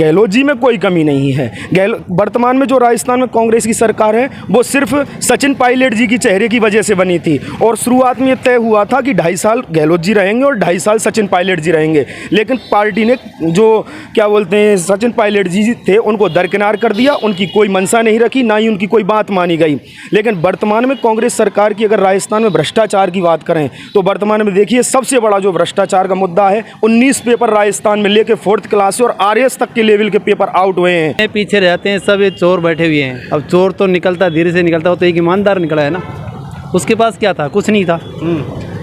गहलोत जी में कोई कमी नहीं है। वर्तमान में जो राजस्थान में कांग्रेस की सरकार है वो सिर्फ सचिन पायलट जी की चेहरे की वजह से बनी थी और शुरुआत में ये तय हुआ था कि 2.5 साल गहलोत जी रहेंगे और 2.5 साल सचिन पायलट जी रहेंगे, लेकिन पार्टी ने जो क्या बोलते हैं सचिन पायलट जी थे उनको दरकिनार कर दिया, उनकी कोई मंशा नहीं रखी, ना ही उनकी कोई बात मानी गई। लेकिन वर्तमान में कांग्रेस सरकार की अगर राजस्थान में भ्रष्टाचार की बात करें तो वर्तमान में देखिए सबसे बड़ा जो भ्रष्टाचार का मुद्दा है, 19 पेपर राजस्थान में लेके 4th क्लास से और RS तक के लेवल के पेपर आउट हुए हैं। पीछे रहते हैं सब, ये चोर बैठे हुए हैं। अब चोर तो निकलता धीरे से निकलता, वो तो एक ईमानदार निकला है ना, उसके पास क्या था? कुछ नहीं था।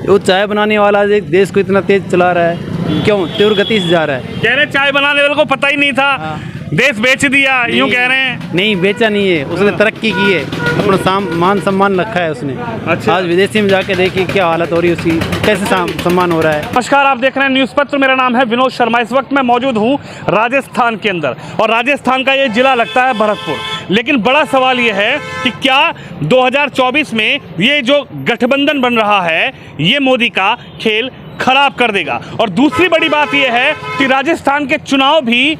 वो चाय बनाने वाला देश को इतना तेज चला रहा है, क्यों तीव्र गति से जा रहा है? कह रहे चाय बनाने वाले को पता ही नहीं था, देश बेच दिया, यूं कह रहे हैं। नहीं बेचा नहीं है उसने, तरक्की की है, अपना मान सम्मान रखा है उसने। अच्छा। आज विदेशी में जाके देखिए क्या हालत हो रही है उसकी, कैसे सम्मान हो रहा है। नमस्कार, आप देख रहे हैं न्यूज़ पत्र। मेरा नाम है विनोद शर्मा। इस वक्त मैं मौजूद हूं राजस्थान के अंदर और राजस्थान का ये जिला लगता है भरतपुर। लेकिन बड़ा सवाल ये है कि क्या 2024 में ये जो गठबंधन बन रहा है ये मोदी का खेल खराब कर देगा? और दूसरी बड़ी बात यह है कि राजस्थान के चुनाव भी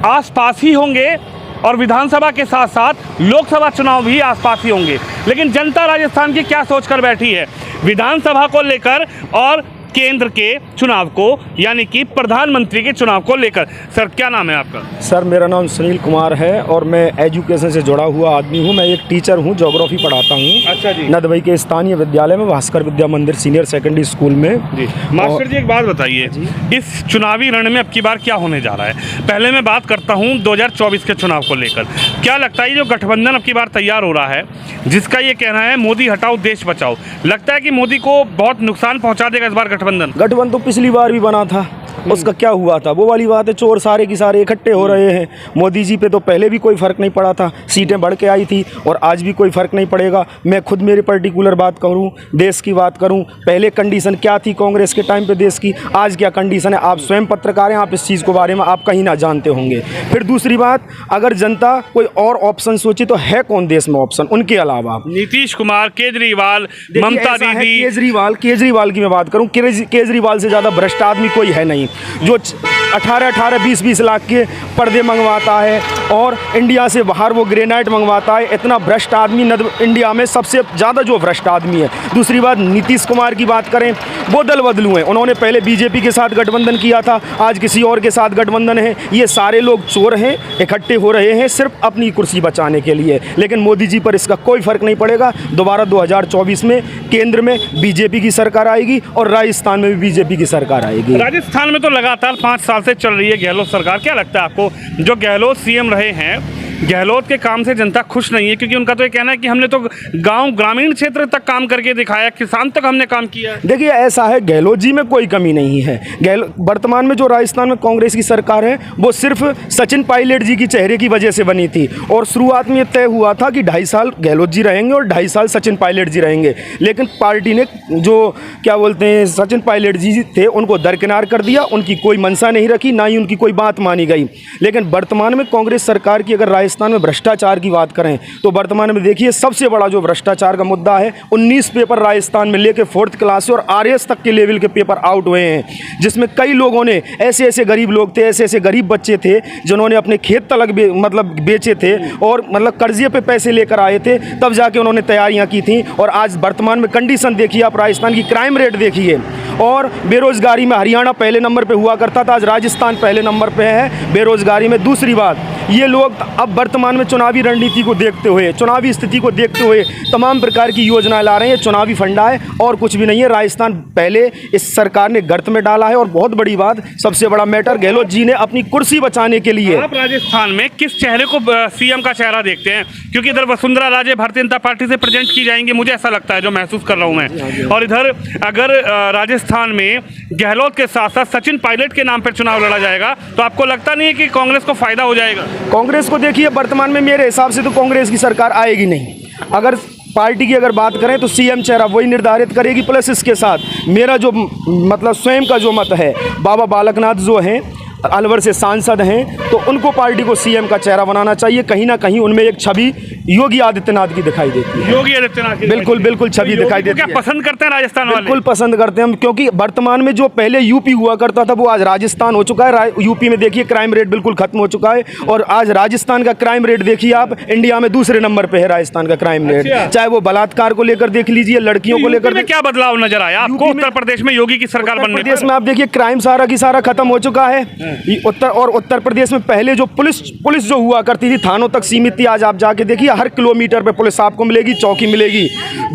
आसपास ही होंगे और विधानसभा के साथ साथ लोकसभा चुनाव भी आसपास ही होंगे। लेकिन जनता राजस्थान की क्या सोचकर बैठी है विधानसभा को लेकर और केंद्र के चुनाव को, यानी कि प्रधानमंत्री के चुनाव को लेकर? सर क्या नाम है आपका? सर मेरा नाम सुनील कुमार है और मैं एजुकेशन से जुड़ा हुआ आदमी हूँ। मैं एक टीचर हूँ, ज्योग्राफी पढ़ाता हूँ। अच्छा जी। नदबई के स्थानीय विद्यालय में भास्कर विद्या मंदिर सीनियर सेकेंडरी स्कूल में। जी मास्टर जी, एक बात बताइए, इस चुनावी रण में अब की बार क्या होने जा रहा है? पहले मैं बात करता हूँ 2024 के चुनाव को लेकर। क्या लगता है जो गठबंधन अब की बार तैयार हो रहा है, जिसका ये कहना है मोदी हटाओ देश बचाओ, लगता है कि मोदी को बहुत नुकसान पहुँचा देगा इस बार गठबंधन तो पिछली बार भी बना था, उसका क्या हुआ था? वो वाली बात है, चोर सारे की सारे इकट्ठे हो रहे हैं। मोदी जी पे तो पहले भी कोई फ़र्क नहीं पड़ा था, सीटें बढ़ के आई थी और आज भी कोई फ़र्क नहीं पड़ेगा। मैं खुद मेरी पर्टिकुलर बात करूं, देश की बात करूं, पहले कंडीशन क्या थी कांग्रेस के टाइम पे देश की, आज क्या कंडीशन है? आप स्वयं पत्रकार हैं, आप इस चीज़ के बारे में आप कहीं ना जानते होंगे। फिर दूसरी बात, अगर जनता कोई और ऑप्शन सोचे तो है कौन देश में ऑप्शन उनके अलावा? नीतीश कुमार, केजरीवाल, ममता दीदी। केजरीवाल की मैं बात करूं, केजरीवाल से ज़्यादा भ्रष्ट आदमी कोई है नहीं, जो 18-18, 20-20 लाख के पर्दे मंगवाता है और इंडिया से बाहर वो ग्रेनाइट मंगवाता है। इतना भ्रष्ट आदमी इंडिया में सबसे ज़्यादा जो भ्रष्ट आदमी है। दूसरी बात, नीतीश कुमार की बात करें, वो दल बदलू हैं, उन्होंने पहले बीजेपी के साथ गठबंधन किया था, आज किसी और के साथ गठबंधन है। ये सारे लोग चोर हैं, इकट्ठे हो रहे हैं सिर्फ अपनी कुर्सी बचाने के लिए। लेकिन मोदी जी पर इसका कोई फ़र्क नहीं पड़ेगा। दोबारा 2024 में केंद्र में बीजेपी की सरकार आएगी और राजस्थान में भी बीजेपी की सरकार आएगी। राजस्थान में तो लगातार 5 साल से चल रही है गहलोत सरकार। क्या लगता है आपको, जो गहलोत सीएम रहे हैं, गहलोत के काम से जनता खुश नहीं है? क्योंकि उनका तो ये कहना है कि हमने तो गांव ग्रामीण क्षेत्र तक काम करके दिखाया, किसान तक हमने काम किया। देखिए ऐसा है, गहलोत जी में कोई कमी नहीं है। वर्तमान में जो राजस्थान में कांग्रेस की सरकार है वो सिर्फ सचिन पायलट जी की चेहरे की वजह से बनी थी और शुरुआत में ये तय हुआ था कि 2.5 साल गहलोत जी रहेंगे और 2.5 साल सचिन पायलट जी रहेंगे। लेकिन पार्टी ने जो क्या बोलते हैं सचिन पायलट जी थे उनको दरकिनार कर दिया, उनकी कोई मंशा नहीं रखी, ना ही उनकी कोई बात मानी गई। लेकिन वर्तमान में कांग्रेस सरकार की अगर राजस्थान में भ्रष्टाचार की बात करें तो वर्तमान में देखिए सबसे बड़ा जो भ्रष्टाचार का मुद्दा है, 19 पेपर राजस्थान में लेके 4th क्लास से और RS तक के लेवल के पेपर आउट हुए हैं, जिसमें कई लोगों ने ऐसे गरीब लोग थे, ऐसे गरीब बच्चे थे जिन्होंने अपने खेत तलक बेचे थे और कर्जे पे पैसे लेकर आए थे, तब जाके उन्होंने तैयारियां की थी। और आज वर्तमान में कंडीशन देखिए आप, राजस्थान की क्राइम रेट देखिए और बेरोजगारी में हरियाणा पहले नंबर पे हुआ करता था, आज राजस्थान पहले नंबर पे है बेरोजगारी में। दूसरी बात, ये लोग अब वर्तमान में चुनावी रणनीति को देखते हुए, चुनावी स्थिति को देखते हुए तमाम प्रकार की योजनाएं ला रहे हैं। चुनावी फंडा है और कुछ भी नहीं है। राजस्थान पहले इस सरकार ने गर्त में डाला है और बहुत बड़ी बात, सबसे बड़ा मैटर, गहलोत जी ने अपनी कुर्सी बचाने के लिए। आप राजस्थान में किस चेहरे को सीएम का चेहरा देखते हैं? क्योंकि इधर वसुंधरा राजे भारतीय जनता पार्टी से प्रेजेंट की जाएंगी, मुझे ऐसा लगता है, जो महसूस कर रहा हूँ मैं। और इधर अगर राजस्थान में गहलोत के साथ साथ सचिन पायलट के नाम पर चुनाव लड़ा जाएगा तो आपको लगता नहीं है कि कांग्रेस को फायदा हो जाएगा? कांग्रेस को देखिए वर्तमान में मेरे हिसाब से तो कांग्रेस की सरकार आएगी नहीं। अगर पार्टी की अगर बात करें तो सीएम चेहरा वही निर्धारित करेगी। प्लस इसके साथ मेरा जो स्वयं का जो मत है, बाबा बालकनाथ जो हैं अलवर से सांसद हैं, तो उनको पार्टी को सीएम का चेहरा बनाना चाहिए। कहीं ना कहीं उनमें एक छवि योगी आदित्यनाथ की दिखाई देती है। योगी आदित्यनाथ की बिल्कुल बिल्कुल छवि योगी दिखाई को देती क्या है। पसंद करते हैं राजस्थान वाले? बिल्कुल पसंद करते हैं हम, क्योंकि वर्तमान में जो पहले यूपी हुआ करता था वो आज राजस्थान हो चुका है। यूपी में देखिए क्राइम रेट बिल्कुल खत्म हो चुका है, और आज राजस्थान का क्राइम रेट देखिए आप, इंडिया में दूसरे नंबर पे है राजस्थान का क्राइम रेट। अच्छा। चाहे वो बलात्कार को लेकर देख लीजिए, लड़कियों को लेकर में क्या बदलाव नजर आया आपको यूपी में- उत्तर प्रदेश में योगी की सरकार बनने प्रदेश पर? में आप देखिए क्राइम सारा की सारा खत्म हो चुका है। उत्तर प्रदेश में पहले जो पुलिस जो हुआ करती थी थानों तक सीमित थी, आज आप जाके देखिए हर किलोमीटर पे पुलिस आपको मिलेगी, चौकी मिलेगी।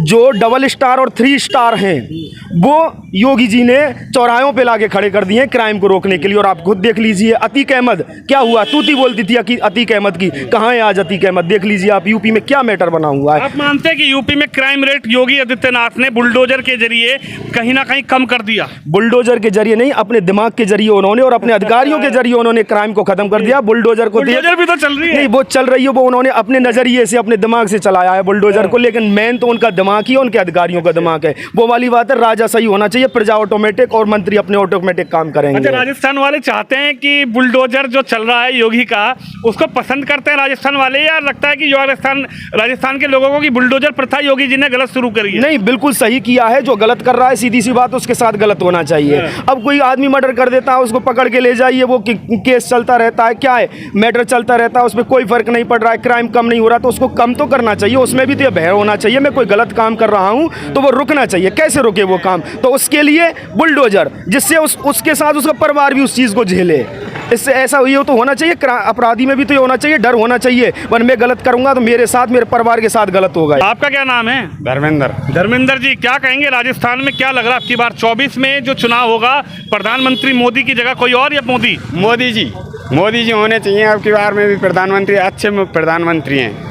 जो डबल स्टार और 3 स्टार हैं वो योगी जी ने चौराहों पे लाके खड़े कर दिए हैं क्राइम को रोकने के लिए। और आप खुद देख लीजिए अतीक अहमद क्या हुआ, तूती बोलती थी अतीक अहमद की, कहाँ है आज अतीक अहमद? देख लीजिए आप यूपी में क्या मैटर बना हुआ है। आप मानते हैं कि यूपी में क्राइम रेट योगी आदित्यनाथ ने बुलडोजर के जरिए कहीं ना कहीं कम कर दिया? बुलडोजर के जरिए नहीं, अपने दिमाग के जरिए उन्होंने और अपने अधिकारियों के जरिए उन्होंने क्राइम को खत्म कर दिया। बुलडोजर को बुलडोजर भी तो चल रही है। नहीं, वो चल रही है, वो उन्होंने अपने नजरिए से अपने दिमाग से चलाया है बुलडोजर को, लेकिन मेन तो उनका दिमाग ही उनके अधिकारियों का दिमाग है। वो वाली बात है, राजा सही होना चाहिए, प्रजा ऑटोमेटिक और मंत्री अपने ऑटोमेटिक काम अच्छा, करेंगे। राजस्थान वाले चाहते हैं कि बुलडोजर जो चल रहा है योगी का, उसको पसंद करते हैं राजस्थान वाले, या लगता है कि जो राजस्थान के लोगों को कि बुलडोजर प्रथा योगी जी ने गलत शुरू करी है? नहीं, बिल्कुल सही किया है। जो गलत कर रहा है सीधी सी बात उसके साथ गलत होना चाहिए। अब कोई आदमी मर्डर कर देता है, उसको पकड़ के ले जाइए, वो केस चलता रहता है, क्या है मैटर चलता रहता है, उसमें कोई फर्क नहीं पड़ रहा है, क्राइम कम नहीं हो रहा, तो उसको कम तो करना चाहिए। उसमें भी तो ये भय होना चाहिए, मैं कोई गलत काम कर रहा हूँ तो वो रुकना चाहिए। कैसे रुके वो काम? तो उसके लिए बुलडोजर, जिससे उसके साथ उसका परिवार भी उस चीज़ को झेले। इससे ऐसा ये तो होना चाहिए, अपराधी में भी तो ये होना चाहिए, डर होना चाहिए, वन मैं गलत करूंगा तो मेरे साथ मेरे परिवार के साथ गलत होगा। आपका क्या नाम है? धर्मेंद्र जी, क्या कहेंगे राजस्थान में क्या लग रहा है आपकी बार 24 में जो चुनाव होगा, प्रधानमंत्री मोदी की जगह कोई और या मोदी? मोदी जी होने चाहिए। अब की बार में भी प्रधानमंत्री अच्छे प्रधानमंत्री हैं।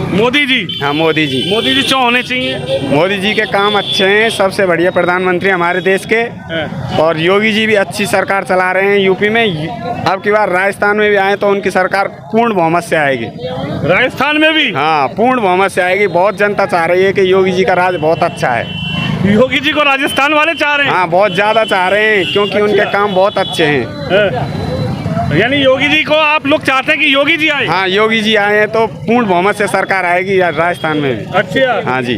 मोदी जी? हाँ, मोदी जी क्यों होने चाहिए? मोदी जी के काम अच्छे हैं, सबसे बढ़िया प्रधानमंत्री हमारे देश के। और योगी जी भी अच्छी सरकार चला रहे हैं यूपी में। अब की बार राजस्थान में भी आए तो उनकी सरकार पूर्ण बहुमत से आएगी। राजस्थान में भी? हाँ, पूर्ण बहुमत से आएगी। बहुत जनता चाह रही है कि योगी जी का राज बहुत अच्छा है। योगी जी को राजस्थान वाले चाह रहे हैं? हाँ, बहुत ज़्यादा चाह रहे हैं, क्योंकि उनके काम बहुत अच्छे हैं। यानी योगी जी को आप लोग चाहते हैं कि योगी जी आए? हाँ, योगी जी आए हैं तो पूर्ण बहुमत से सरकार आएगी राजस्थान में भी। अच्छा। हाँ जी।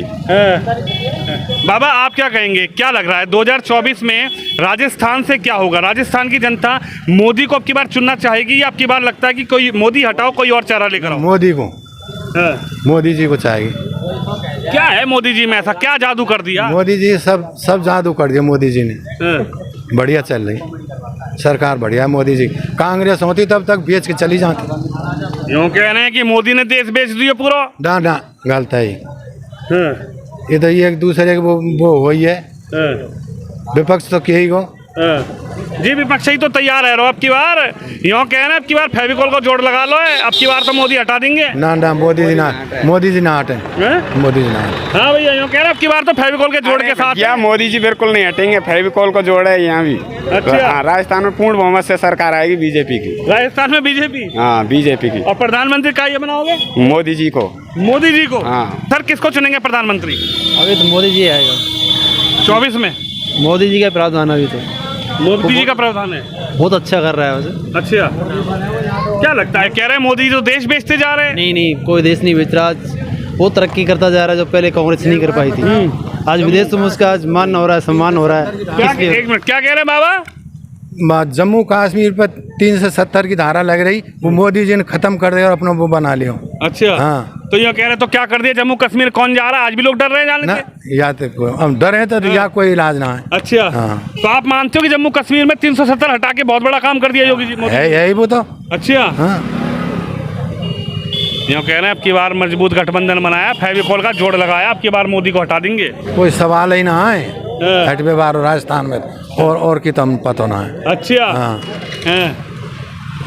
बाबा, आप क्या कहेंगे, क्या लग रहा है 2024 में राजस्थान से क्या होगा? राजस्थान की जनता मोदी को अब की बार चुनना चाहेगी, या अब की बार लगता है कि कोई मोदी हटाओ कोई और चेहरा लेकर आओ? मोदी जी को चाहिए। क्या है मोदी जी में ऐसा क्या जादू कर दिया? मोदी जी सब जादू कर दिया मोदी जी ने। बढ़िया चल रही सरकार, बढ़िया है मोदी जी। कांग्रेस होती तब तक बेच के चली जाती। यूँ कह रहे हैं कि मोदी ने देश बेच दिया पूरा? ना गलत है ये तो, ये एक दूसरे के वो हुई है। विपक्ष तो यही को जी, विपक्ष ही तो तैयार है। अब की बार यूँ कह रहे हैं, अब की बार फेविकोल को जोड़ लगा लो, अब की बार तो मोदी हटा देंगे। ना मोदी जी ना हटे। मोदी जी ना हटे। हाँ भैया, यूँ कह रहे हैं अब की बार तो फेविकोल के जोड़ के साथ। क्या मोदी जी बिल्कुल नहीं हटेंगे, फेविकोल को जोड़ा है यहाँ भी। अच्छा। हाँ, राजस्थान में पूर्ण बहुमत से सरकार आएगी बीजेपी की। राजस्थान में बीजेपी? हाँ, बीजेपी की। और प्रधानमंत्री का ये बनाओगे? मोदी जी को। मोदी जी को? हाँ। सर, किसको चुनेंगे प्रधानमंत्री अभी तो मोदी जी आएगा 24 में? मोदी जी का प्रावधान अभी तो मोदी जी का प्रावधान है। बहुत अच्छा कर रहा है वैसे। अच्छा, क्या लगता है, कह रहे हैं मोदी जो देश बेचते जा रहे हैं? नहीं, कोई देश नहीं बेच रहा। वो तरक्की करता जा रहा है जो पहले कांग्रेस नहीं कर पाई थी। आज विदेश में उसका आज मान हो रहा है, सम्मान हो रहा है। क्या, एक मिनट, क्या कह रहे हैं बाबा? जम्मू कश्मीर पर 370 की धारा लग रही, वो मोदी जी ने खत्म कर दिया और अपना वो बना लिया। अच्छा। हाँ, तो ये कह रहे तो क्या कर दिया जम्मू कश्मीर? कौन जा रहा है? आज भी लोग डर रहे हैं जाने ना से? या तो हम डर है तो या कोई इलाज ना है। अच्छा। हाँ। तो आप मानते हो कि जम्मू कश्मीर में 370 हटा के बहुत बड़ा काम कर दिया योगी जी? है यही वो तो। अच्छा। हाँ, यूँ कह रहे हैं अब की बार मजबूत गठबंधन बनाया, फेविकोल का जोड़ लगाया, अब की बार मोदी को हटा देंगे। कोई सवाल ही ना है हटवे बार राजस्थान में, और की तो हम पता ना है। अच्छा। हाँ।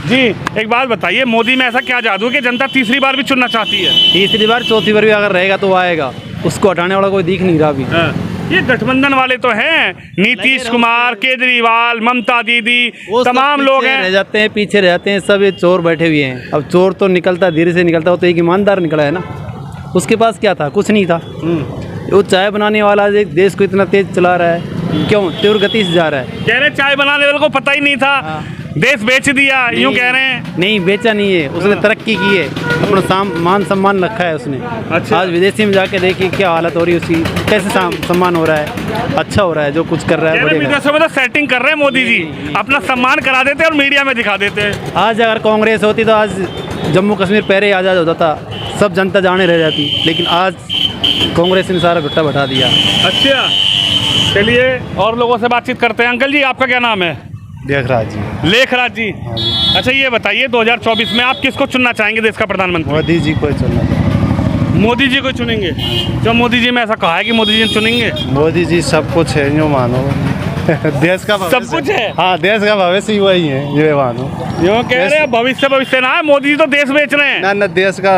जी, एक बात बताइए, मोदी में ऐसा क्या जादू है कि जनता तीसरी बार भी चुनना चाहती है? तीसरी बार चौथी बार भी अगर रहेगा तो वो आएगा, उसको हटाने वाला कोई दिख नहीं रहा अभी। ये गठबंधन वाले तो हैं, नीतीश कुमार, केजरीवाल, ममता दीदी, तमाम लोग हैं। रह जाते हैं, पीछे रह जाते हैं, सब ये चोर बैठे हुए हैं। अब चोर तो निकलता धीरे से निकलता, वो तो एक ईमानदार निकला है ना। उसके पास क्या था? कुछ नहीं था। वो चाय बनाने वाला एक देश को इतना तेज चला रहा है, क्यों? तीव्र गति से जा रहा है। कह रहे चाय बनाने वाले को पता ही नहीं था। देश बेच दिया यूं कह रहे हैं। नहीं, बेचा नहीं है उसने, तरक्की की है, अपना मान सम्मान रखा है उसने। अच्छा। आज विदेशी में जाके देखिए क्या हालत हो रही है उसकी, कैसे सम्मान हो रहा है, अच्छा हो रहा है जो कुछ कर रहा है, बढ़िया। विदेशों में तो सेटिंग कर रहे हैं मोदी जी, अपना सम्मान करा देते हैं और मीडिया में दिखा देते हैं। आज अगर कांग्रेस होती तो आज जम्मू कश्मीर पहले ही आज़ाद होता था, सब जनता जाने रह जाती, लेकिन आज कांग्रेस ने सारा घुट्टा बैठा दिया। अच्छा, चलिए और लोगों से बातचीत करते हैं। अंकल जी, आपका क्या नाम है? लेखराज जी। लेखराज जी। अच्छा, ये बताइए 2024 में आप किसको चुनना चाहेंगे देश का प्रधानमंत्री? मोदी जी को चुनना। मोदी जी को चुनेंगे? जो मोदी जी में ऐसा कहा है कि मोदी जी चुनेंगे? मोदी जी सब कुछ है, यूँ मानो देश का सब कुछ है। हाँ, देश का भविष्य ही वही है, ये मानो। यूँ कह रहे हैं भविष्य ना है, मोदी जी तो देश बेच रहे हैं। ना देश का,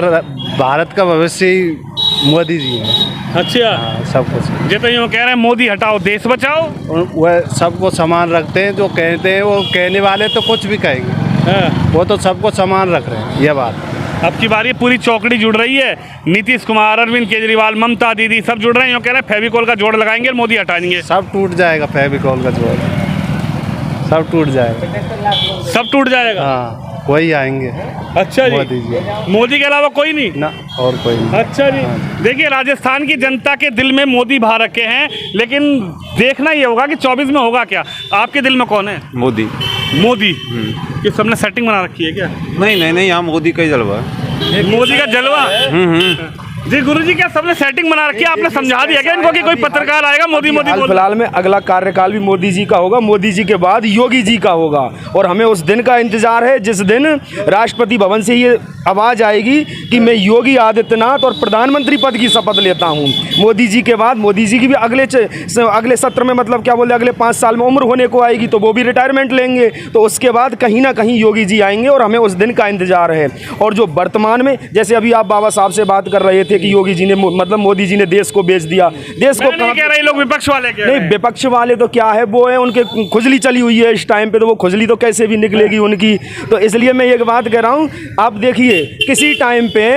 भारत का भविष्य ही मोदी जी है। अच्छा, हाँ, सब कुछ। ये तो यूँ कह रहे हैं मोदी हटाओ देश बचाओ। वह सबको समान रखते हैं, जो कहते हैं वो कहने वाले तो कुछ भी कहेंगे, हाँ। वो तो सबको समान रख रहे हैं, ये बात। अब की बारी पूरी चौकड़ी जुड़ रही है, नीतीश कुमार, अरविंद केजरीवाल, ममता दीदी सब जुड़ रहे हैं। यूँ कह रहे हैं फेविकोल का जोड़ लगाएंगे और मोदी हटाएंगे। सब टूट जाएगा, फेविकोल का जोड़ सब टूट जाएगा। सब टूट जाएगा। हाँ, वही आएंगे। अच्छा जी, मोदी जी। मोदी के अलावा कोई नहीं ना और कोई नहीं। अच्छा जी, देखिए राजस्थान की जनता के दिल में मोदी भा रखे हैं, लेकिन देखना ये होगा कि 24 में होगा क्या। आपके दिल में कौन है? मोदी। मोदी। कि सबने सेटिंग बना रखी है क्या? नहीं, यहाँ मोदी का ही जलवा है। मोदी का जलवा। जी गुरुजी, क्या सबने सेटिंग बना रखी है? आपने समझा दिया क्या इनको कि कोई पत्रकार आएगा मोदी मोदी हाल बोल? फिलहाल में अगला कार्यकाल भी मोदी जी का होगा, मोदी जी के बाद योगी जी का होगा, और हमें उस दिन का इंतजार है जिस दिन राष्ट्रपति भवन से ये आवाज़ आएगी कि मैं योगी आदित्यनाथ और प्रधानमंत्री पद की शपथ लेता हूँ। मोदी जी के बाद मोदी जी की भी अगले सत्र में, मतलब क्या बोले, अगले 5 साल में उम्र होने को आएगी तो वो भी रिटायरमेंट लेंगे, तो उसके बाद कहीं ना कहीं योगी जी आएंगे और हमें उस दिन का इंतजार है। और जो वर्तमान में, जैसे अभी आप बाबा साहब से बात कर रहे थे कि योगी जी ने, मतलब मोदी जी ने देश को बेच दिया, देश को नहीं कह रहे लोग, विपक्ष वाले कह रहे नहीं, हैं। विपक्ष वाले तो क्या है, वो है उनके खुजली चली हुई है इस टाइम पे, तो वो खुजली तो कैसे भी निकलेगी उनकी। तो इसलिए मैं एक बात कह रहा हूँ, आप देखिए किसी टाइम पे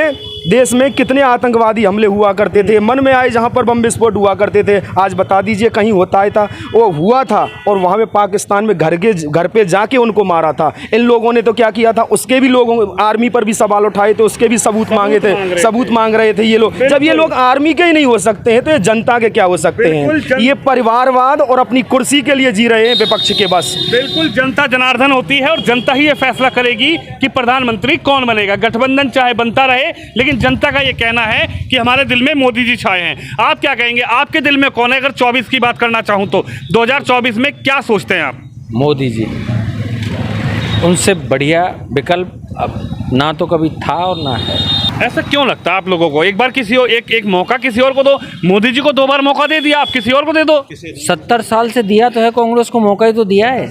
देश में कितने आतंकवादी हमले हुआ करते थे, मन में आए जहाँ पर बम विस्फोट हुआ करते थे, आज बता दीजिए कहीं होता है था? वो हुआ था और वहाँ पे पाकिस्तान में घर पे जाके उनको मारा था। इन लोगों ने तो क्या किया था, उसके भी लोगों, आर्मी पर भी सवाल उठाए थे, उसके भी सबूत मांगे थे, सबूत मांग रहे थे ये लोग। जब ये लोग आर्मी के ही नहीं हो सकते हैं तो ये जनता के क्या हो सकते हैं? ये परिवारवाद और अपनी कुर्सी के लिए जी रहे हैं विपक्ष के बस। बिल्कुल, जनता जनार्दन होती है और जनता ही ये फैसला करेगी कि प्रधानमंत्री कौन बनेगा। गठबंधन चाहे बनता रहे, लेकिन जनता का ये कहना है कि हमारे दिल में मोदी जी छाए हैं। आप क्या कहेंगे, आपके दिल में कौन है? अगर 24 की बात करना चाहूँ तो 2024 में क्या सोचते हैं आप? मोदी जी, उनसे बढ़िया विकल्प अब ना तो कभी था और ना है। ऐसा क्यों लगता है आप लोगों को? एक बार किसी और, एक मौका किसी और को दो। मोदी जी को 2 बार मौका दे दिया, आप किसी और को दे दो। 70 साल से दिया तो है, कांग्रेस को मौका ही तो दिया है।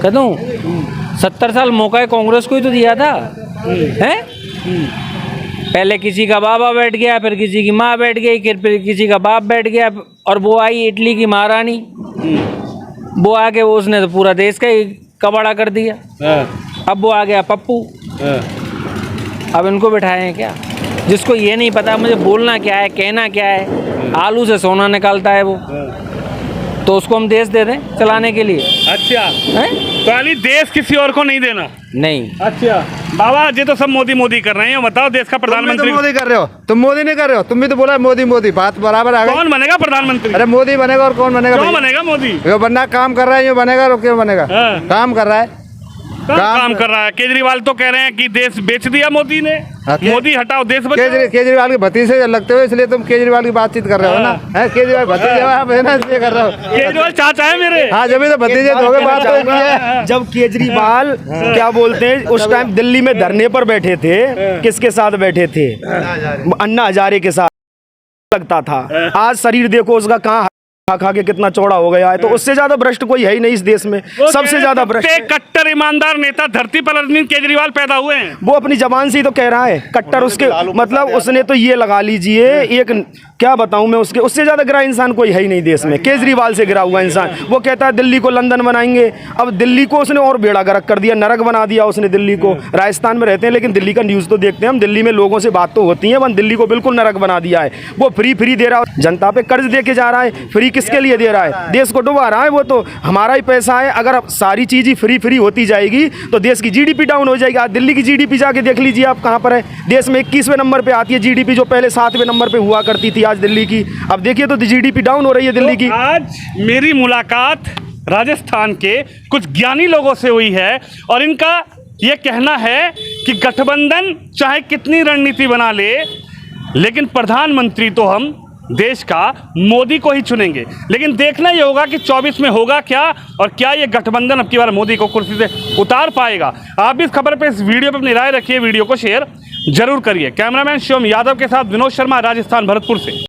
कह दूं 70 साल मौका है कांग्रेस को ही तो दिया था, हैं? पहले किसी का बाबा बैठ गया, फिर किसी की माँ बैठ गई, फिर किसी का बाप बैठ गया, और वो आई इटली की महारानी, वो आके उसने तो पूरा देश का ही कबाड़ा कर दिया। अब वो आ गया पप्पू, अब इनको बिठाए हैं क्या? जिसको ये नहीं पता मुझे बोलना क्या है, कहना क्या है, आलू से सोना निकालता है वो, तो उसको हम देश दे दें चलाने के लिए? अच्छा, हैं? तो यानी देश किसी और को नहीं देना? नहीं। अच्छा बाबा, ये तो सब मोदी मोदी कर रहे हैं, बताओ देश का प्रधानमंत्री मोदी कर रहे हो, तुम मोदी नहीं कर रहे हो, तुम भी तो बोला मोदी मोदी, बात बराबर आ गई। कौन बनेगा प्रधानमंत्री? अरे मोदी बनेगा और कौन बनेगा? क्यों बनेगा मोदी? जो बनना काम कर रहा है, ये बनेगा और क्यों बनेगा? हाँ। काम कर रहा है, काम कर रहा है। केजरीवाल तो कह रहे हैं कि देश बेच दिया मोदी ने, मोदी हटाओ देश बचाओ। केजरीवाल के भतीजे लगते हो, इसलिए तुम केजरीवाल की बातचीत कर रहे हो ना? है केजरीवाल भतीजे आप है ना, इसलिए कर रहे हो। केजरीवाल चाचा है मेरे। हाँ, जब भी तो भतीजे होगे, बात तो की है। जब केजरीवाल क्या बोलते हैं उस टाइम दिल्ली में धरने पर बैठे थे, किसके साथ बैठे थे? अन्ना हजारे के साथ लगता था। आज शरीर देखो उसका, कहाँ खा के कितना चौड़ा हो गया है। तो उससे ज्यादा भ्रष्ट कोई है ही नहीं इस देश में, सबसे ज्यादा भ्रष्ट कट्टर ईमानदार नेता धरती पर अरविंद केजरीवाल पैदा हुए हैं। वो अपनी जबान से ही तो कह रहा है कट्टर, उसके मतलब उसने तो ये लगा लीजिए, एक क्या बताऊं मैं, उससे ज्यादा गिरा इंसान कोई है ही नहीं देश में, केजरीवाल से गिरा हुआ इंसान। वो कहता है दिल्ली को लंदन बनाएंगे, अब दिल्ली को उसने और बेड़ा गर्क कर दिया, नरक बना दिया उसने दिल्ली को। राजस्थान में रहते हैं लेकिन दिल्ली का न्यूज़ तो देखते हैं हम, दिल्ली में लोगों से बात तो होती है, वन दिल्ली को बिल्कुल नरक बना दिया है। वो फ्री दे रहा है, जनता पे कर्ज दे के जा रहा है, फ्री किसके लिए दे रहा है? देश को डुबा रहा है। वो तो हमारा ही पैसा है। अगर अब सारी चीज़ ही फ्री होती जाएगी तो देश की जीडीपी डाउन हो जाएगी। आज दिल्ली की जीडीपी जाके देख लीजिए आप कहाँ पर है। देश में 21वें नंबर पे आती है जीडीपी, जो पहले 7वें नंबर पे हुआ करती थी आज दिल्ली की। अब देखिए तो जीडीपी डाउन हो रही है दिल्ली की। आज मेरी मुलाकात राजस्थान के कुछ ज्ञानी लोगों से हुई है और इनका ये कहना है कि गठबंधन चाहे कितनी रणनीति बना ले, लेकिन प्रधानमंत्री तो हम देश का मोदी को ही चुनेंगे। लेकिन देखना ये होगा कि 24 में होगा क्या और क्या ये गठबंधन अब की बार मोदी को कुर्सी से उतार पाएगा। आप भी इस खबर पे, इस वीडियो पे अपनी राय रखिए, वीडियो को शेयर जरूर करिए। कैमरामैन शिवम यादव के साथ विनोद शर्मा, राजस्थान भरतपुर से।